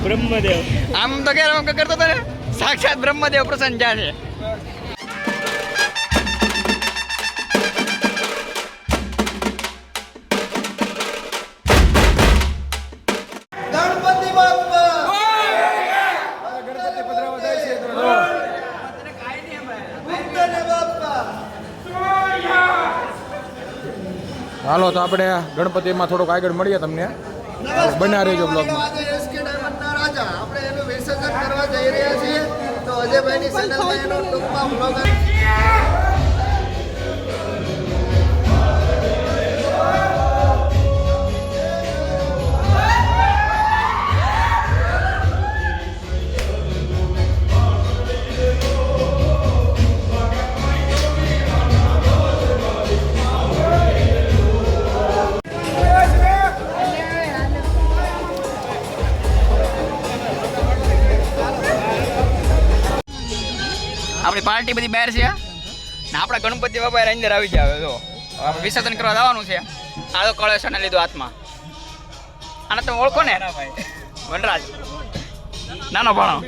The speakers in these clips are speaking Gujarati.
બ્રહ્મદેવ આમ તો કે કરતો હતો ને સાક્ષાત બ્રહ્મદેવ પ્રસન્ન થયા છે. હાલો તો આપણે ગણપતિમાં થોડુંક આગળ મળીએ તમને. બન્યા રહેજો બ્લોગમાં. આપણે એનું વિસર્જન કરવા જઈ રહ્યા છીએ તો અજયભાઈની ચેનલમાં એનો ટૂંકમાં બ્લોગ આપણી પાર્ટી બધી બહાર છે ને આપણા ગણપતિ બાપા અંદર આવી જાય. જો વિસર્જન કરવા જવાનું છે. આ તો કળશને લીધો હાથમાં. આને તમે ઓળખો ને વનરાજ નાનો ભાણો.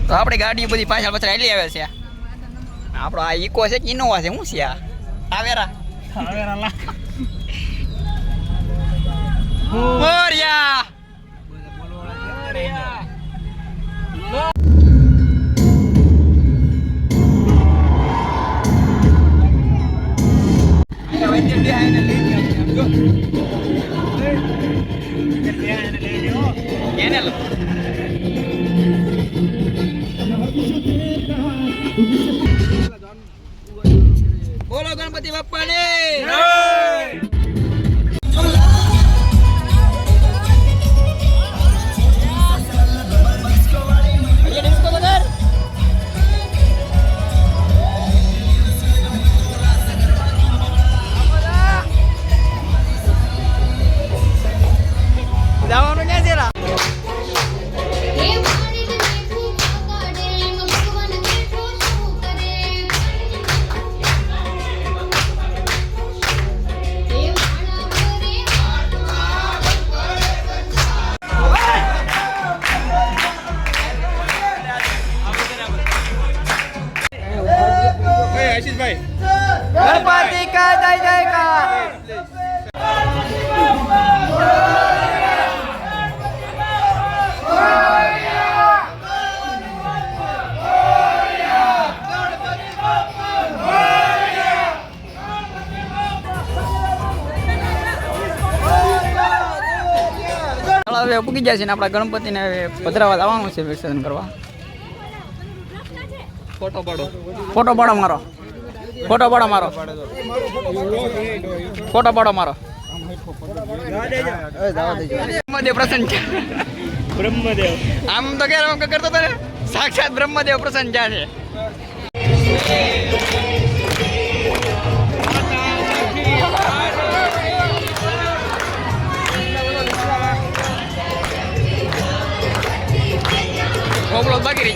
તો આપણી ગાડી બધી પાછળ પાછળ હેલી આવે છે. આપણો આ ઇકો છે કે ઇનોવા છે શું છે આ આવેરા મોરિયા બોલો ગણપતિ બાપ્પાની જવાનું ક્યાં છે રા? ગણપતિ કા જય જયકાર. હવે પૂગી જાય છે ને આપણા ગણપતિને પધરાવા જવાનું છે વિસર્જન કરવા. ફોટો પાડો મારો. ફોટો પાડો મારો. ફોટો પાડો મારો. બ્રહ્મદેવ પ્રસન્ન છે. બ્રહ્મદેવ આમ તો કે કરતો હતો ને સાક્ષાત બ્રહ્મદેવ પ્રસન્ન થયા છે. બાકી